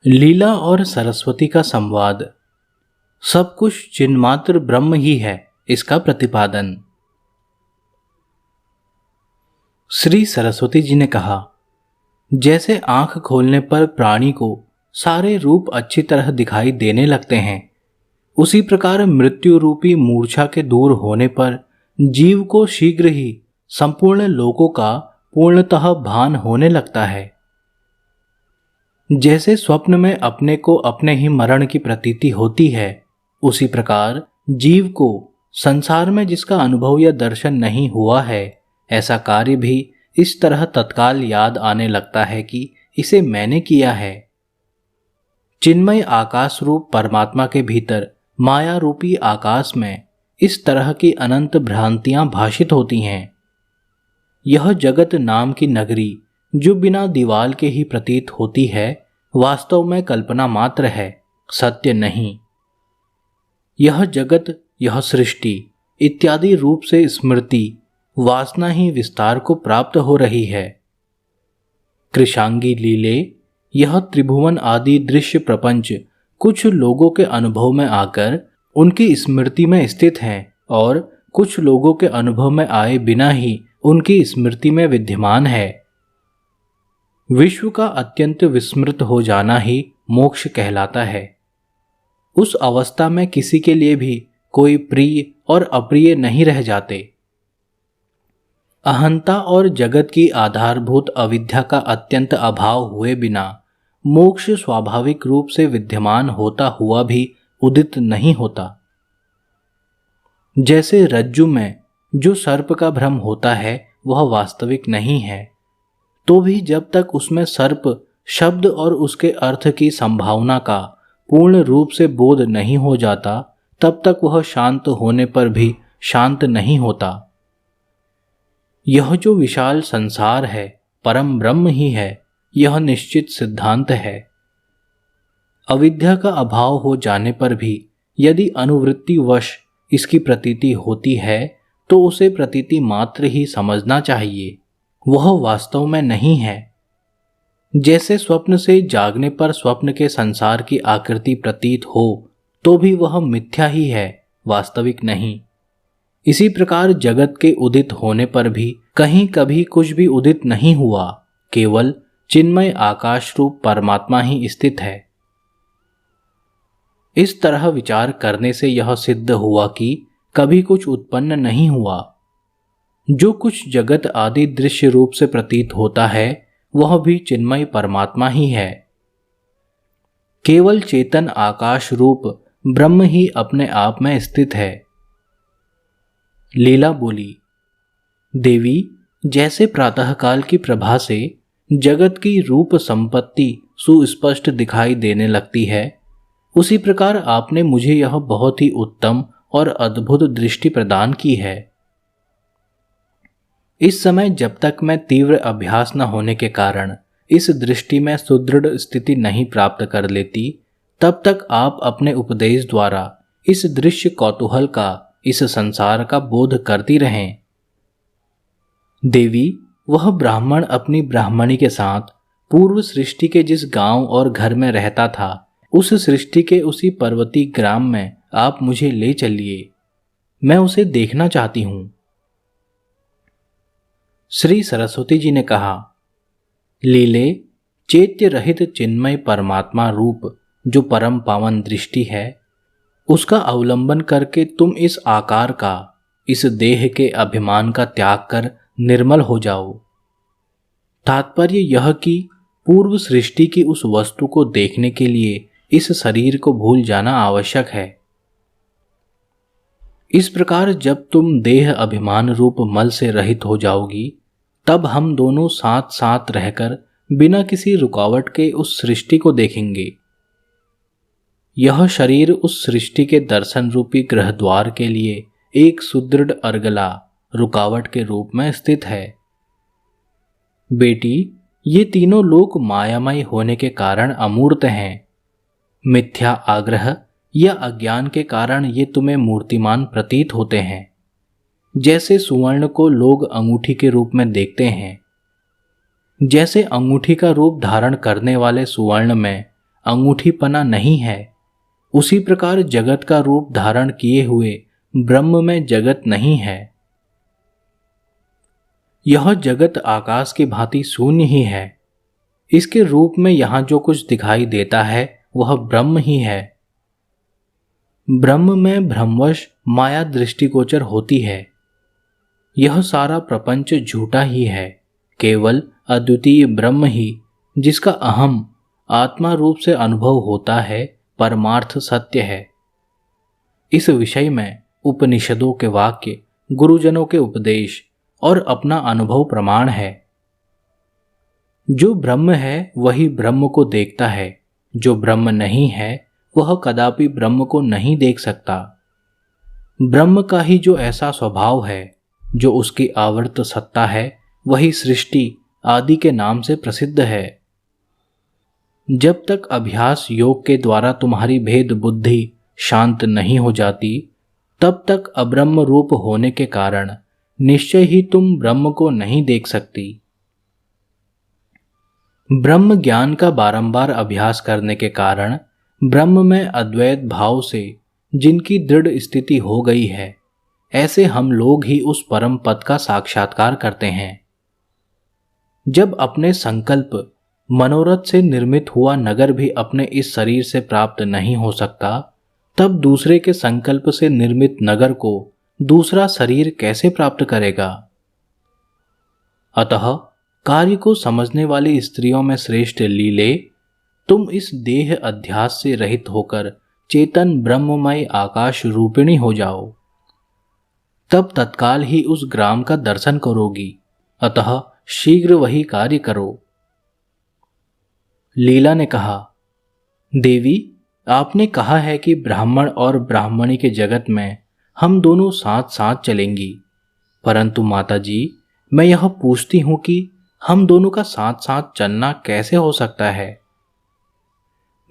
लीला और सरस्वती का संवाद। सब कुछ चिन्मात्र ब्रह्म ही है, इसका प्रतिपादन। श्री सरस्वती जी ने कहा, जैसे आंख खोलने पर प्राणी को सारे रूप अच्छी तरह दिखाई देने लगते हैं, उसी प्रकार मृत्यु रूपी मूर्छा के दूर होने पर जीव को शीघ्र ही संपूर्ण लोकों का पूर्णतः भान होने लगता है। जैसे स्वप्न में अपने को अपने ही मरण की प्रतीति होती है, उसी प्रकार जीव को संसार में जिसका अनुभव या दर्शन नहीं हुआ है, ऐसा कार्य भी इस तरह तत्काल याद आने लगता है कि इसे मैंने किया है। चिन्मय आकाश रूप परमात्मा के भीतर माया रूपी आकाश में इस तरह की अनंत भ्रांतियां भाषित होती हैं। यह जगत नाम की नगरी जो बिना दीवाल के ही प्रतीत होती है, वास्तव में कल्पना मात्र है, सत्य नहीं। यह जगत, यह सृष्टि इत्यादि रूप से स्मृति वासना ही विस्तार को प्राप्त हो रही है। कृशांगी लीले, यह त्रिभुवन आदि दृश्य प्रपंच कुछ लोगों के अनुभव में आकर उनकी स्मृति में स्थित हैं और कुछ लोगों के अनुभव में आए बिना ही उनकी स्मृति में विद्यमान है। विश्व का अत्यंत विस्मृत हो जाना ही मोक्ष कहलाता है। उस अवस्था में किसी के लिए भी कोई प्रिय और अप्रिय नहीं रह जाते। अहंता और जगत की आधारभूत अविद्या का अत्यंत अभाव हुए बिना मोक्ष स्वाभाविक रूप से विद्यमान होता हुआ भी उदित नहीं होता। जैसे रज्जु में जो सर्प का भ्रम होता है वह वास्तविक नहीं है, तो भी जब तक उसमें सर्प शब्द और उसके अर्थ की संभावना का पूर्ण रूप से बोध नहीं हो जाता, तब तक वह शांत होने पर भी शांत नहीं होता। यह जो विशाल संसार है परम ब्रह्म ही है, यह निश्चित सिद्धांत है। अविद्या का अभाव हो जाने पर भी यदि अनुवृत्तिवश इसकी प्रतीति होती है तो उसे प्रतीति मात्र ही समझना चाहिए, वह वास्तव में नहीं है। जैसे स्वप्न से जागने पर स्वप्न के संसार की आकृति प्रतीत हो तो भी वह मिथ्या ही है, वास्तविक नहीं। इसी प्रकार जगत के उदित होने पर भी कहीं कभी कुछ भी उदित नहीं हुआ, केवल चिन्मय आकाश रूप परमात्मा ही स्थित है। इस तरह विचार करने से यह सिद्ध हुआ कि कभी कुछ उत्पन्न नहीं हुआ। जो कुछ जगत आदि दृश्य रूप से प्रतीत होता है वह भी चिन्मय परमात्मा ही है। केवल चेतन आकाश रूप ब्रह्म ही अपने आप में स्थित है। लीला बोली, देवी, जैसे प्रातःकाल की प्रभा से जगत की रूप संपत्ति सुस्पष्ट दिखाई देने लगती है, उसी प्रकार आपने मुझे यह बहुत ही उत्तम और अद्भुत दृष्टि प्रदान की है। इस समय जब तक मैं तीव्र अभ्यास न होने के कारण इस दृष्टि में सुदृढ़ स्थिति नहीं प्राप्त कर लेती, तब तक आप अपने उपदेश द्वारा इस दृश्य कौतूहल का, इस संसार का बोध करती रहें। देवी, वह ब्राह्मण अपनी ब्राह्मणी के साथ पूर्व सृष्टि के जिस गांव और घर में रहता था, उस सृष्टि के उसी पर्वती ग्राम में आप मुझे ले चलिए, मैं उसे देखना चाहती हूं। श्री सरस्वती जी ने कहा, लीले, चैत्य रहित चिन्मय परमात्मा रूप जो परम पावन दृष्टि है, उसका अवलंबन करके तुम इस आकार का, इस देह के अभिमान का त्याग कर निर्मल हो जाओ। तात्पर्य यह कि पूर्व सृष्टि की उस वस्तु को देखने के लिए इस शरीर को भूल जाना आवश्यक है। इस प्रकार जब तुम देह अभिमान रूप मल से रहित हो जाओगी, तब हम दोनों साथ साथ रहकर बिना किसी रुकावट के उस सृष्टि को देखेंगे। यह शरीर उस सृष्टि के दर्शन रूपी गृह द्वार के लिए एक सुदृढ़ अर्गला, रुकावट के रूप में स्थित है। बेटी, ये तीनों लोक मायामय होने के कारण अमूर्त हैं। मिथ्या आग्रह या अज्ञान के कारण ये तुम्हें मूर्तिमान प्रतीत होते हैं। जैसे सुवर्ण को लोग अंगूठी के रूप में देखते हैं, जैसे अंगूठी का रूप धारण करने वाले सुवर्ण में अंगूठीपना नहीं है, उसी प्रकार जगत का रूप धारण किए हुए ब्रह्म में जगत नहीं है। यह जगत आकाश की भांति शून्य ही है। इसके रूप में यहां जो कुछ दिखाई देता है वह ब्रह्म ही है। ब्रह्म में भ्रमवश माया दृष्टिगोचर होती है। यह सारा प्रपंच झूठा ही है। केवल अद्वितीय ब्रह्म ही, जिसका अहम आत्मा रूप से अनुभव होता है, परमार्थ सत्य है। इस विषय में उपनिषदों के वाक्य, गुरुजनों के उपदेश और अपना अनुभव प्रमाण है। जो ब्रह्म है वही ब्रह्म को देखता है, जो ब्रह्म नहीं है वह कदापि ब्रह्म को नहीं देख सकता। ब्रह्म का ही जो ऐसा स्वभाव है, जो उसकी आवर्त सत्ता है, वही सृष्टि आदि के नाम से प्रसिद्ध है। जब तक अभ्यास योग के द्वारा तुम्हारी भेद बुद्धि शांत नहीं हो जाती, तब तक अब्रह्म रूप होने के कारण निश्चय ही तुम ब्रह्म को नहीं देख सकती। ब्रह्म ज्ञान का बारंबार अभ्यास करने के कारण ब्रह्म में अद्वैत भाव से जिनकी दृढ़ स्थिति हो गई है, ऐसे हम लोग ही उस परम पद का साक्षात्कार करते हैं। जब अपने संकल्प मनोरथ से निर्मित हुआ नगर भी अपने इस शरीर से प्राप्त नहीं हो सकता, तब दूसरे के संकल्प से निर्मित नगर को दूसरा शरीर कैसे प्राप्त करेगा? अतः कार्य को समझने वाली स्त्रियों में श्रेष्ठ लीले, तुम इस देह अध्यास से रहित होकर चेतन ब्रह्ममय आकाश रूपिणी हो जाओ, तब तत्काल ही उस ग्राम का दर्शन करोगी। अतः शीघ्र वही कार्य करो। लीला ने कहा, देवी, आपने कहा है कि ब्राह्मण और ब्राह्मणी के जगत में हम दोनों साथ साथ चलेंगी, परंतु माताजी, मैं यह पूछती हूं कि हम दोनों का साथ साथ चलना कैसे हो सकता है?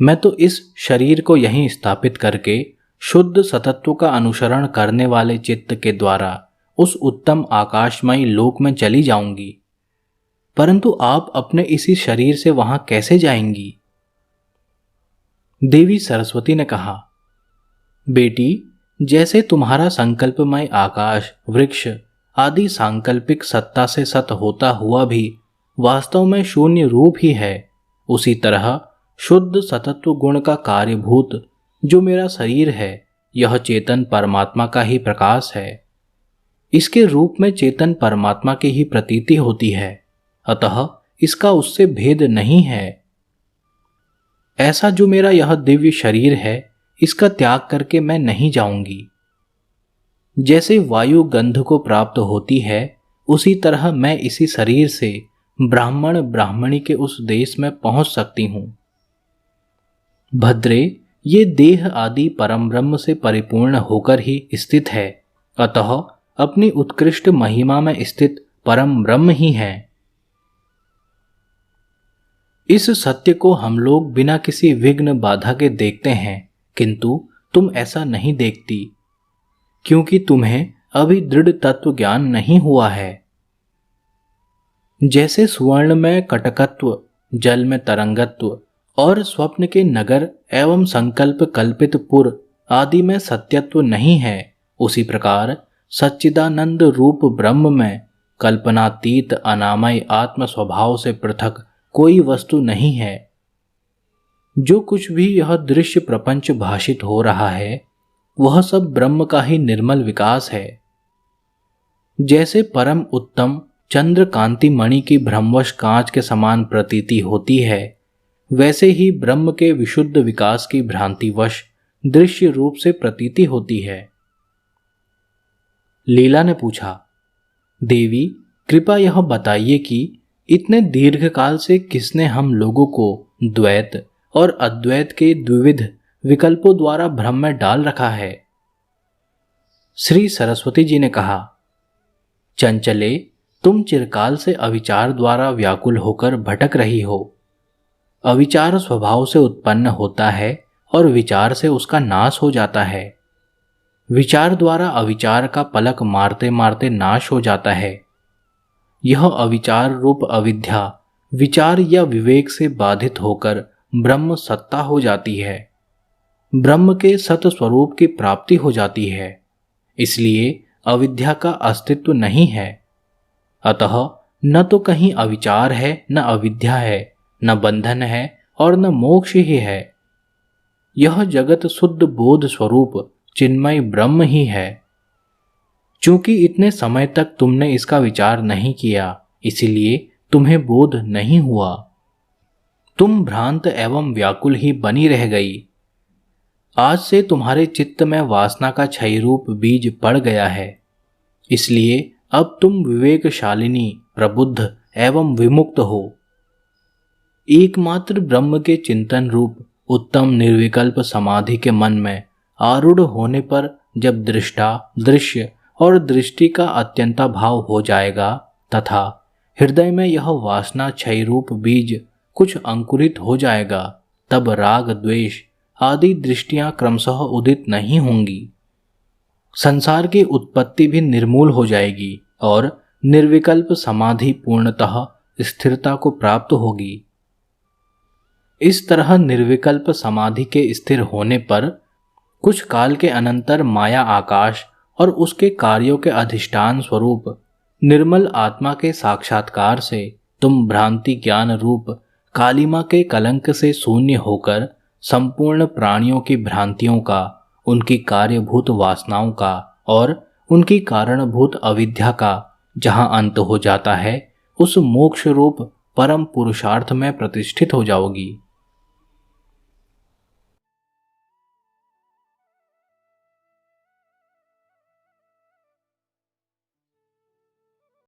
मैं तो इस शरीर को यहीं स्थापित करके शुद्ध सतत्व का अनुसरण करने वाले चित्त के द्वारा उस उत्तम आकाशमयी लोक में चली जाऊंगी, परंतु आप अपने इसी शरीर से वहां कैसे जाएंगी? देवी सरस्वती ने कहा, बेटी, जैसे तुम्हारा संकल्पमय आकाश, वृक्ष आदि सांकल्पिक सत्ता से सत होता हुआ भी वास्तव में शून्य रूप ही है, उसी तरह शुद्ध सतत्व गुण का कार्यभूत जो मेरा शरीर है, यह चेतन परमात्मा का ही प्रकाश है। इसके रूप में चेतन परमात्मा की ही प्रतीति होती है, अतः इसका उससे भेद नहीं है। ऐसा जो मेरा यह दिव्य शरीर है, इसका त्याग करके मैं नहीं जाऊंगी। जैसे वायु गंध को प्राप्त होती है, उसी तरह मैं इसी शरीर से ब्राह्मण ब्राह्मणी के उस देश में पहुंच सकती हूं। भद्रे, ये देह आदि परम ब्रह्म से परिपूर्ण होकर ही स्थित है, अतः अपनी उत्कृष्ट महिमा में स्थित परम ब्रह्म ही है। इस सत्य को हम लोग बिना किसी विघ्न बाधा के देखते हैं, किंतु तुम ऐसा नहीं देखती, क्योंकि तुम्हें अभी दृढ़ तत्व ज्ञान नहीं हुआ है। जैसे सुवर्ण में कटकत्व, जल में तरंगत्व और स्वप्न के नगर एवं संकल्प कल्पित पुर आदि में सत्यत्व नहीं है, उसी प्रकार सच्चिदानंद रूप ब्रह्म में कल्पनातीत अनामय आत्म स्वभाव से पृथक कोई वस्तु नहीं है। जो कुछ भी यह दृश्य प्रपंच भाषित हो रहा है, वह सब ब्रह्म का ही निर्मल विकास है। जैसे परम उत्तम चंद्र कांति मणि की भ्रमवश कांच के समान प्रतीति होती है, वैसे ही ब्रह्म के विशुद्ध विकास की भ्रांतिवश दृश्य रूप से प्रतीति होती है। लीला ने पूछा, देवी, कृपा यह बताइए कि इतने दीर्घ काल से किसने हम लोगों को द्वैत और अद्वैत के द्विविध विकल्पों द्वारा भ्रम में डाल रखा है? श्री सरस्वती जी ने कहा, चंचले, तुम चिरकाल से अविचार द्वारा व्याकुल होकर भटक रही हो। अविचार स्वभाव से उत्पन्न होता है और विचार से उसका नाश हो जाता है। विचार द्वारा अविचार का पलक मारते मारते नाश हो जाता है। यह अविचार रूप अविद्या विचार या विवेक से बाधित होकर ब्रह्म सत्ता हो जाती है, ब्रह्म के सत स्वरूप की प्राप्ति हो जाती है। इसलिए अविद्या का अस्तित्व नहीं है। अतः न तो कहीं अविचार है, न अविद्या है, न बंधन है और न मोक्ष ही है। यह जगत शुद्ध बोध स्वरूप चिन्मय ब्रह्म ही है। चूंकि इतने समय तक तुमने इसका विचार नहीं किया, इसलिए तुम्हें बोध नहीं हुआ। तुम भ्रांत एवं व्याकुल ही बनी रह गई। आज से तुम्हारे चित्त में वासना का क्षय रूप बीज पड़ गया है। इसलिए अब तुम विवेकशालिनी, प्रबुद्ध एवं विमुक्त हो। एकमात्र ब्रह्म के चिंतन रूप उत्तम निर्विकल्प समाधि के मन में आरूढ़ होने पर जब दृष्टा, दृश्य और दृष्टि का अत्यंता भाव हो जाएगा तथा हृदय में यह वासना क्षय रूप बीज कुछ अंकुरित हो जाएगा, तब राग, द्वेष आदि दृष्टियां क्रमशः उदित नहीं होंगी। संसार की उत्पत्ति भी निर्मूल हो जाएगी और निर्विकल्प समाधि पूर्णतः स्थिरता को प्राप्त होगी। इस तरह निर्विकल्प समाधि के स्थिर होने पर कुछ काल के अनंतर माया आकाश और उसके कार्यों के अधिष्ठान स्वरूप निर्मल आत्मा के साक्षात्कार से तुम भ्रांति ज्ञान रूप कालिमा के कलंक से शून्य होकर संपूर्ण प्राणियों की भ्रांतियों का, उनकी कार्यभूत वासनाओं का और उनकी कारणभूत अविद्या का जहां अंत हो जाता है, उस मोक्ष रूप परम पुरुषार्थ में प्रतिष्ठित हो जाओगी।